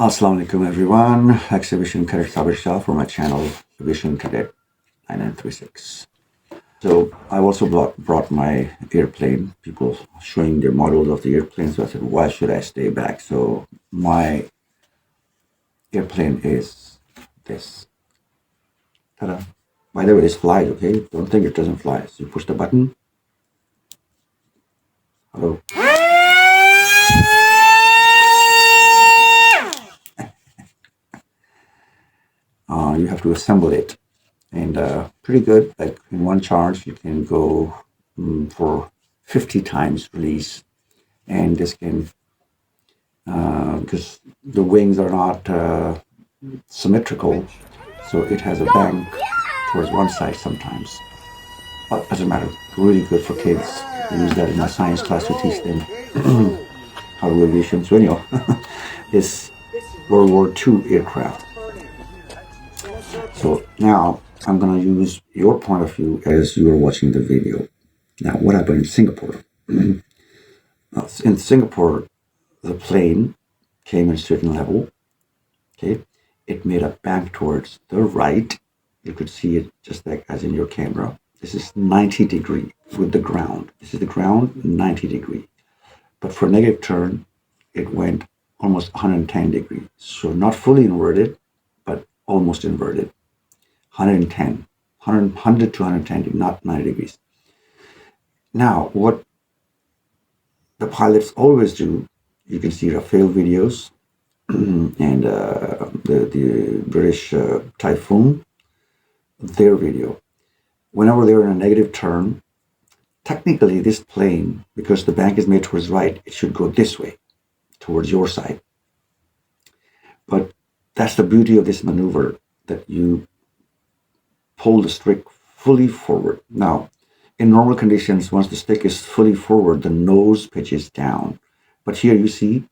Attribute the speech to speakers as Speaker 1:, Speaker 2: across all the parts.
Speaker 1: Assalamu alaikum everyone. Exhibition Cadet Sabir Shah for my channel Exhibition Cadet 9936. So I also brought my airplane, people showing their models of the airplane. So I said, why should I stay back? So my airplane is this. Ta-da. By the way, this flies, okay? Don't think it doesn't fly. So you push the button. Hello. You have to assemble it. And pretty good, like in one charge, you can go for 50 times release. And this can, because the wings are not symmetrical, so it has a bank towards one side sometimes. But doesn't matter, really good for kids. I use that in my science class to teach them how to do aviation. So anyhow, this World War II aircraft. So now I'm going to use your point of view as you are watching the video. Now, what happened in Singapore? In Singapore, the plane came in a certain level. Okay, it made a bank towards the right. You could see it just like as in your camera. This is 90 degree with the ground. This is the ground, 90 degree. But for negative turn, it went almost 110 degrees. So not fully inverted, but almost inverted. 110, 100 to 110, not 90 degrees. Now, what the pilots always do, you can see Rafale videos and the British Typhoon, their video. Whenever they're in a negative turn, technically this plane, because the bank is made towards right, it should go this way, towards your side. But that's the beauty of this maneuver, that you pull the stick fully forward. Now, in normal conditions, once the stick is fully forward, the nose pitches down. But here you see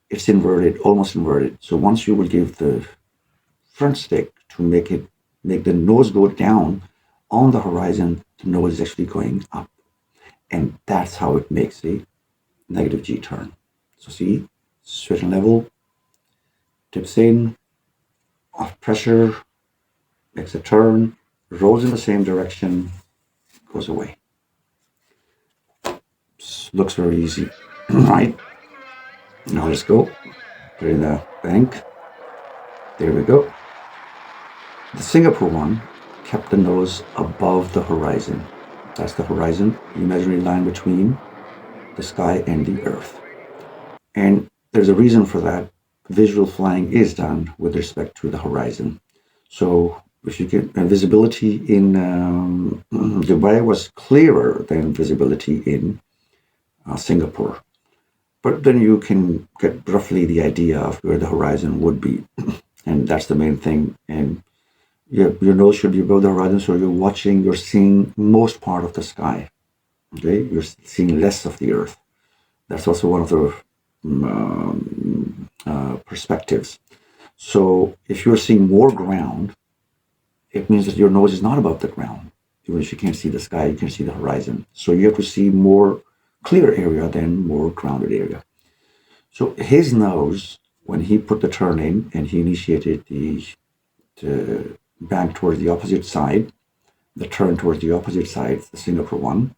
Speaker 1: it's inverted, almost inverted. So once you will give the front stick to make the nose go down on the horizon, the nose is actually going up. And that's how it makes a negative G turn. So see, certain level, tips in, off pressure, makes a turn, rolls in the same direction, goes away. Looks very easy, right? Now let's go. Put it in the bank. There we go. The Singapore one kept the nose above the horizon. That's the horizon, the imaginary line between the sky and the earth. And there's a reason for that. Visual flying is done with respect to the horizon. So if you get visibility in Dubai was clearer than visibility in Singapore. But then you can get roughly the idea of where the horizon would be. And that's the main thing. And your nose should be above the horizon, so you're seeing most part of the sky. Okay, you're seeing less of the earth. That's also one of the perspectives. So if you're seeing more ground, it means that your nose is not above the ground. Even if you can't see the sky, you can see the horizon. So you have to see more clear area than more grounded area. So his nose, when he put the turn in and he initiated the bank towards the opposite side, the turn towards the opposite side, the Singapore one,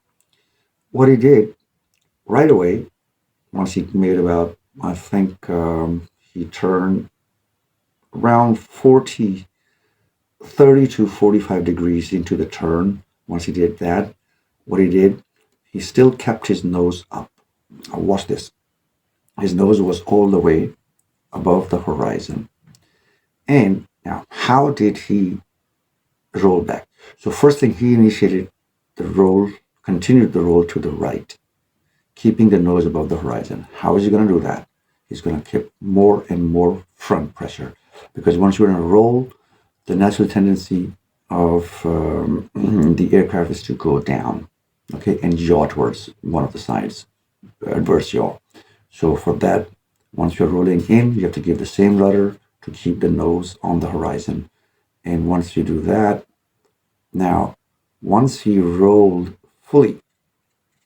Speaker 1: what he did right away, once he made about, I think he turned around 30 to 45 degrees into the turn. Once he did that, what he did, he still kept his nose up. Now watch this. His nose was all the way above the horizon. And now, how did he roll back? So first thing, he initiated the roll, continued the roll to the right, keeping the nose above the horizon. How is he going to do that? He's going to keep more and more front pressure, because once you're in a roll, the natural tendency of the aircraft is to go down, okay, and yaw towards one of the sides, adverse yaw. So for that, once you're rolling in, you have to give the same rudder to keep the nose on the horizon. And once you do that, now, once he rolled fully,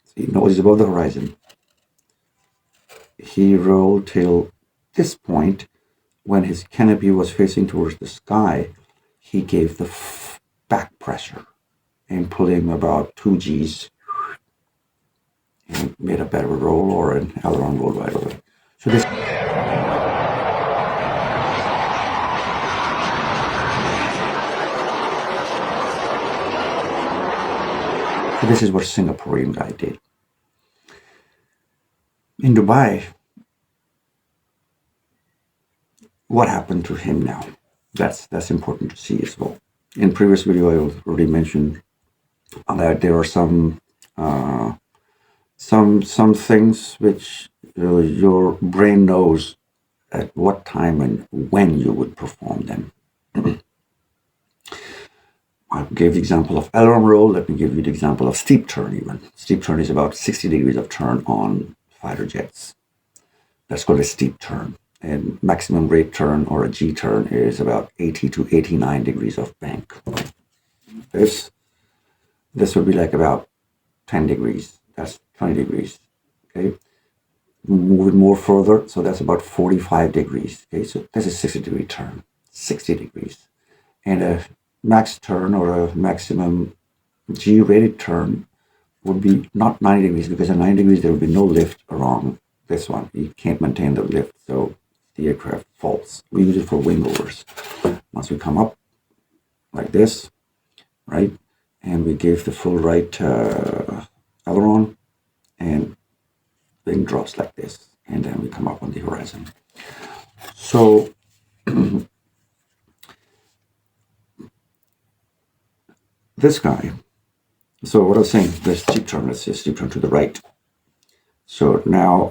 Speaker 1: see, nose is above the horizon, he rolled till this point. when his canopy was facing towards the sky, he gave the back pressure and pulling about 2 Gs and made a better roll or an aileron roll right away. So this is what Singaporean guy did. In Dubai, what happened to him now? That's important to see as well. In previous video, I already mentioned that there are some things which your brain knows at what time and when you would perform them. I gave the example of aileron roll. Let me give you the example of steep turn even. Steep turn is about 60 degrees of turn on fighter jets. That's called a steep turn. And maximum rate turn or a G turn is about 80 to 89 degrees of bank. This would be like about 10 degrees. That's 20 degrees. Okay. Move it more further. So that's about 45 degrees. Okay. So that's a 60-degree turn. 60 degrees. And a max turn or a maximum G-rated turn would be not 90 degrees, because at 90 degrees there would be no lift around this one. You can't maintain the lift, so the aircraft falls. We use it for wing overs. Once we come up like this, right, and we give the full right aileron, and wing drops like this, and then we come up on the horizon. So this guy, so what I was saying, the steep turn, let's say steep turn to the right. So now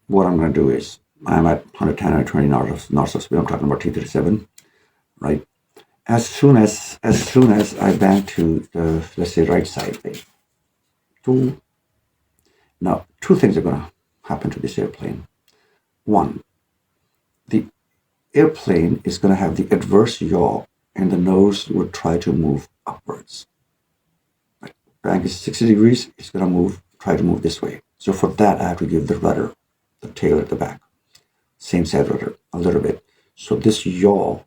Speaker 1: what I'm gonna do is, I'm at 110, 120 knots of speed. I'm talking about T-37, right? As soon as I bank to the, let's say, right side, now two things are gonna happen to this airplane. One, the airplane is gonna have the adverse yaw, and the nose would try to move upwards. Right. Bank is 60 degrees, it's gonna try to move this way. So for that, I have to give the rudder, the tail at the back, same side rudder, a little bit. So this yaw,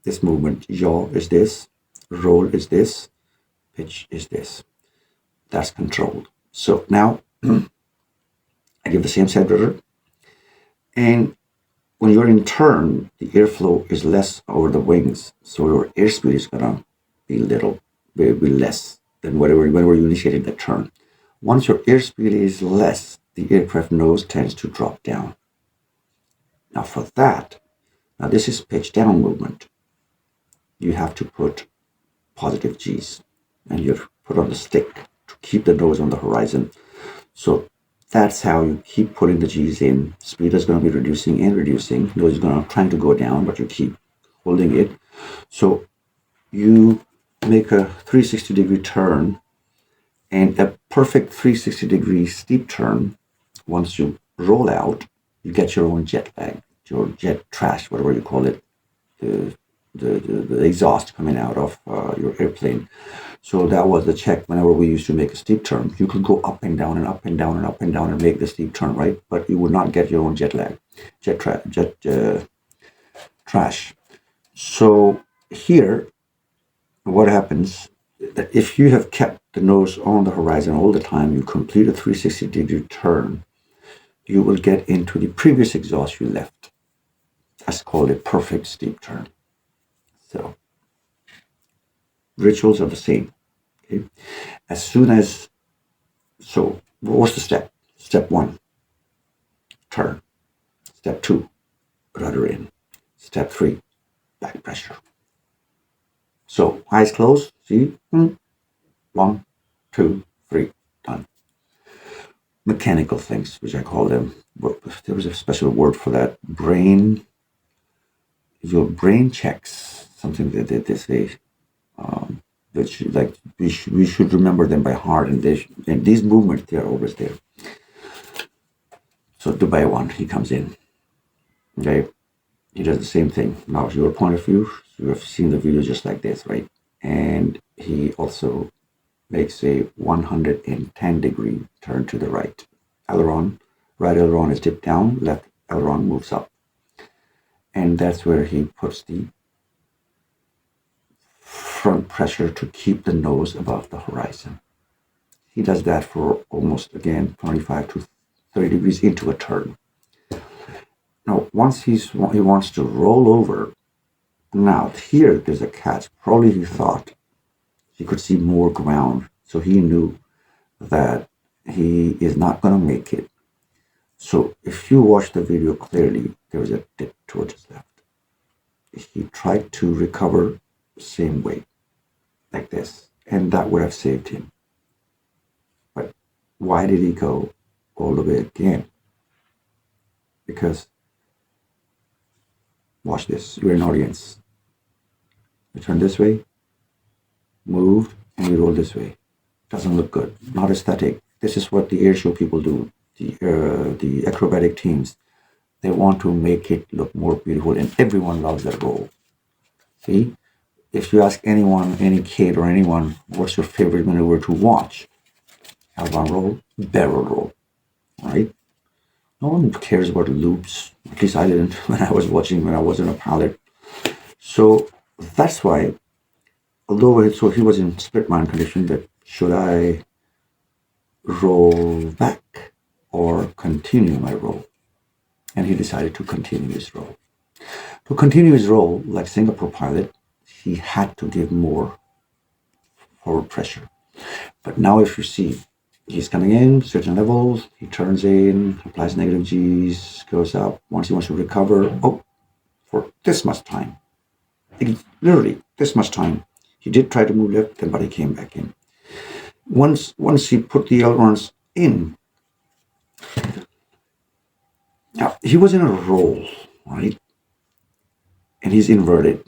Speaker 1: this movement, yaw is this, roll is this, pitch is this. That's controlled. So now I give the same side rudder, and when you're in turn, the airflow is less over the wings, so your airspeed is gonna be less than whenever you initiated the turn. Once your airspeed is less, the aircraft nose tends to drop down. Now for that, now this is pitch down movement. You have to put positive G's, and you put on the stick to keep the nose on the horizon. So that's how you keep putting the G's in. Speed is going to be reducing and reducing. Nose is going to trying to go down, but you keep holding it. So you make a 360-degree turn, and a perfect 360-degree steep turn. Once you roll out, you get your own jet lag, your jet trash, whatever you call it, the exhaust coming out of your airplane. So that was the check. Whenever we used to make a steep turn, you could go up and down and up and down and up and down and make the steep turn, right? But you would not get your own jet lag, trash. So here, what happens, that if you have kept the nose on the horizon all the time, you complete a 360-degree turn, you will get into the previous exhaust you left. That's called a perfect steep turn. So rituals are the same. Okay? As soon as, so what's the step? Step 1, turn. Step 2, rudder in. Step 3, back pressure. So eyes closed, see? 1, 2, 3, done. Mechanical things, which I call them, there was a special word for that. Your brain checks, something that they say, which like we should remember them by heart, and these movements, they are always there. So Dubai one, he comes in, okay, he does the same thing. Now your point of view, you have seen the video just like this, right? And he also makes a 110-degree turn to the right. Aileron, right aileron is dipped down, left aileron moves up. And that's where he puts the front pressure to keep the nose above the horizon. He does that for almost, again, 25 to 30 degrees into a turn. Now, once he wants to roll over, now here there's a catch. Probably he thought he could see more ground, so he knew that he is not going to make it. So if you watch the video clearly, there was a dip towards his left. He tried to recover the same way, like this, and that would have saved him. But why did he go all the way again? Because, watch this, you're an audience. You turn this way, move, and you roll this way. Doesn't look good, not aesthetic. This is what the airshow people do, the acrobatic teams. They want to make it look more beautiful, and everyone loves that roll. See, if you ask anyone, any kid or anyone, what's your favorite maneuver to watch? Aileron roll, barrel roll, right? No one cares about loops. At least I didn't when I was watching, when I wasn't a pilot. So that's why, although he was in split mind condition, that should I roll back or continue my roll? And he decided to continue his roll. To continue his roll, like Singapore pilot, he had to give more forward pressure. But now if you see, he's coming in, certain levels, he turns in, applies negative G's, goes up. Once he wants to recover, for this much time, literally this much time, he did try to move left, then but he came back in. Once he put the ailerons in, now he was in a roll, right? And he's inverted.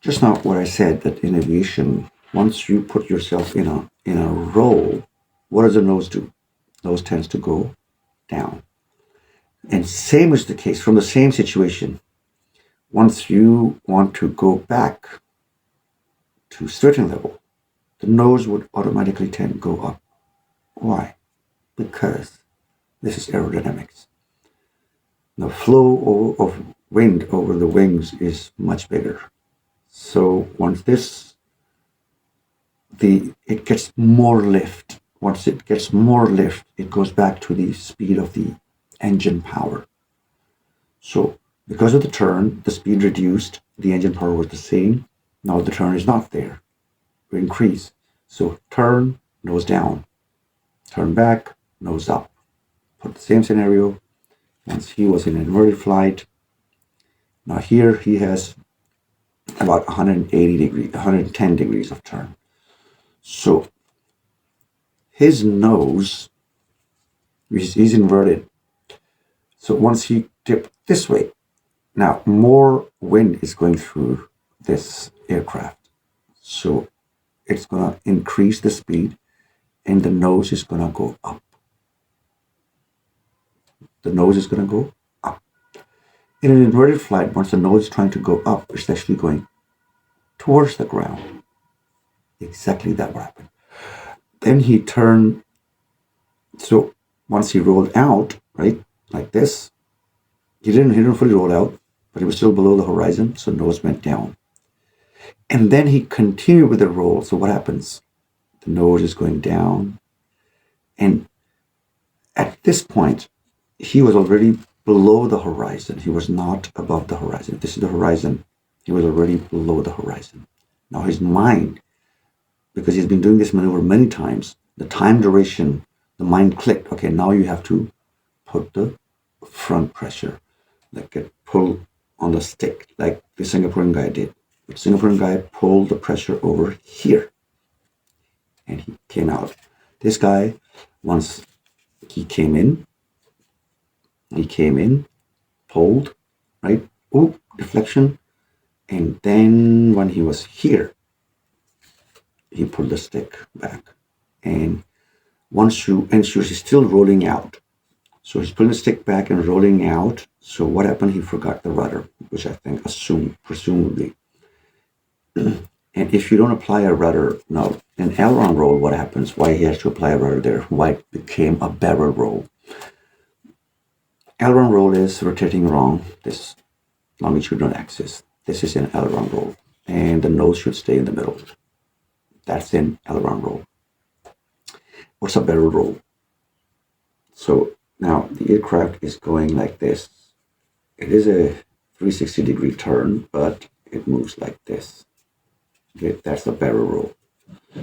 Speaker 1: Just now what I said, that in aviation, once you put yourself in a roll, what does the nose do? Nose tends to go down. And same is the case from the same situation. Once you want to go back to a certain level, the nose would automatically tend to go up. Why? Because this is aerodynamics. The flow of wind over the wings is much bigger. So once it gets more lift. Once it gets more lift, it goes back to the speed of the engine power. So because of the turn, the speed reduced, the engine power was the same. Now the turn is not there. We increase. So turn, nose down. Turn back, nose up. For the same scenario, once he was in inverted flight, now here he has about 180 degrees, 110 degrees of turn. So his nose, he's inverted. So once he dipped this way, now more wind is going through this aircraft. So it's going to increase the speed and the nose is going to go up. The nose is going to go up. In an inverted flight, once the nose is trying to go up, it's actually going towards the ground. Exactly that what happened. Then he turned, so once he rolled out, right, like this, he didn't fully roll out, but he was still below the horizon, so nose went down. And then he continued with the roll. So what happens? The nose is going down. And at this point, he was already below the horizon. He was not above the horizon. If this is the horizon, he was already below the horizon. Now his mind, because he's been doing this maneuver many times, the time duration, the mind clicked. Okay, now you have to put the front pressure, like get pull on the stick, like the Singaporean guy did. The Singaporean guy pulled the pressure over here, and he came out. This guy, once he came in, pulled, right? Oop, deflection. And then when he was here, he pulled the stick back. And he's still rolling out. So he's pulling the stick back and rolling out. So what happened? He forgot the rudder, which I think presumably. And if you don't apply a rudder, no, an aileron roll, what happens? Why he has to apply a rudder there? Why it became a barrel roll? Aileron roll is rotating wrong. This longitudinal axis. This is an aileron roll, and the nose should stay in the middle. That's an aileron roll. What's a barrel roll? So now the aircraft is going like this. It is a 360-degree turn, but it moves like this. Okay, that's a barrel roll.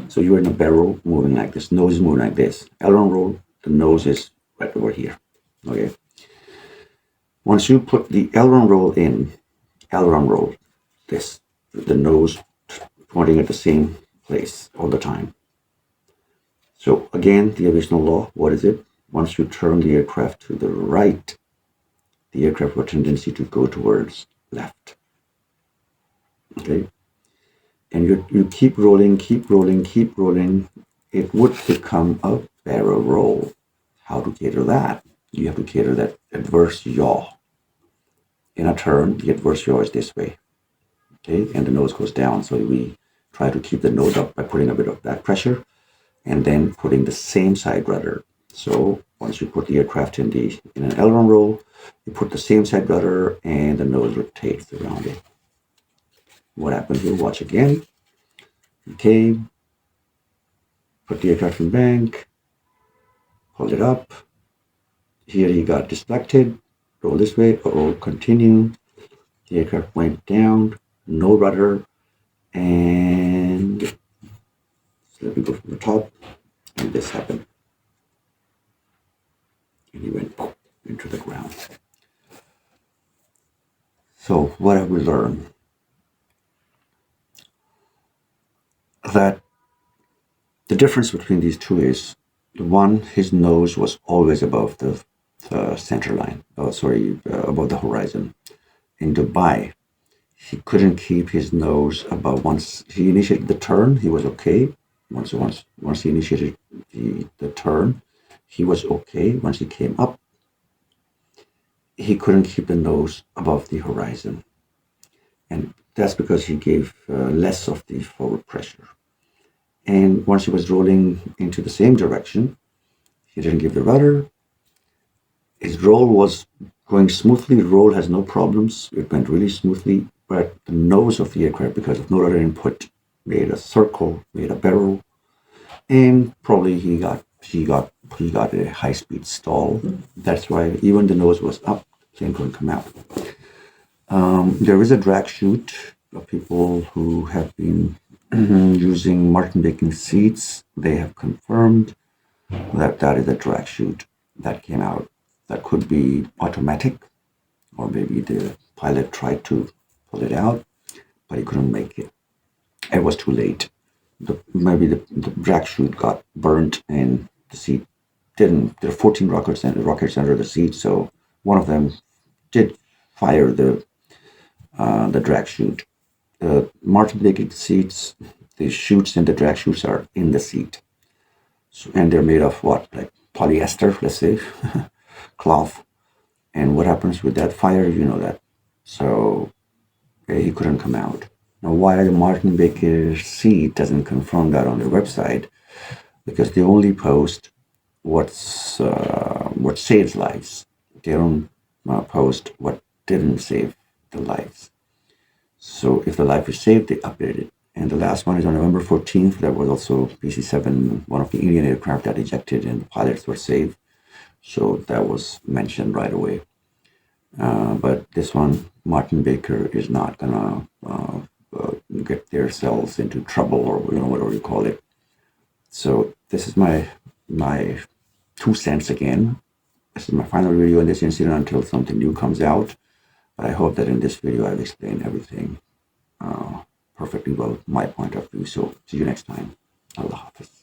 Speaker 1: So you're in a barrel moving like this. Nose is moving like this. Aileron roll, the nose is right over here. Okay. Once you put the aileron roll in, aileron roll, this, the nose pointing at the same place all the time. So again, the aviation law, what is it? Once you turn the aircraft to the right, the aircraft will tendency to go towards left. Okay? And you keep rolling, keep rolling, keep rolling. It would become a barrel roll. How to cater that? You have to cater that adverse yaw. In a turn, the adverse yaw is this way. Okay? And the nose goes down. So we try to keep the nose up by putting a bit of back pressure and then putting the same side rudder. So once you put the aircraft in an aileron roll, you put the same side rudder and the nose rotates around it. What happens here? Watch again. Okay. Put the aircraft in bank. Hold it up. Here he got deflected. Roll this way. Roll continue. The aircraft went down. No rudder. And so let me go from the top. And this happened. And he went into the ground. So what have we learned? That the difference between these two is, the one, his nose was always above the center line, above the horizon. In Dubai, he couldn't keep his nose above. Once he initiated the turn, he was okay. Once he initiated the turn, he was okay. Once he came up, he couldn't keep the nose above the horizon. And that's because he gave less of the forward pressure. And once he was rolling into the same direction, he didn't give the rudder. His roll was going smoothly. The roll has no problems. It went really smoothly. But the nose of the aircraft, because of no rudder input, made a circle, made a barrel, and probably he got a high-speed stall. That's why even the nose was up, the plane couldn't come out. There is a drag chute of people who have been using Martin Baking seats. They have confirmed that is a drag chute that came out. That could be automatic, or maybe the pilot tried to pull it out, but he couldn't make it. It was too late. Maybe the drag chute got burnt and the seat didn't. There are 14 rockets under the seat, so one of them did fire the drag chute. The Martin Baking seats, the chutes and the drag chutes are in the seat. So, and they're made of what? Like polyester, let's say, cloth. And what happens with that fire, you know that. So he couldn't come out. Now, why the Martin Baker seat doesn't confirm that on their website? Because they only post what saves lives. They don't post what didn't save the lives. So if the life is saved, they update it. And the last one is on November 14th. There was also PC-7, one of the Indian aircraft that ejected and the pilots were saved. So that was mentioned right away. But this one, Martin Baker is not gonna get themselves into trouble, or whatever you call it. So this is my 2 cents again. This is my final video in this incident until something new comes out. But I hope that in this video I've explained everything perfectly well, my point of view. So see you next time. Allah Hafiz.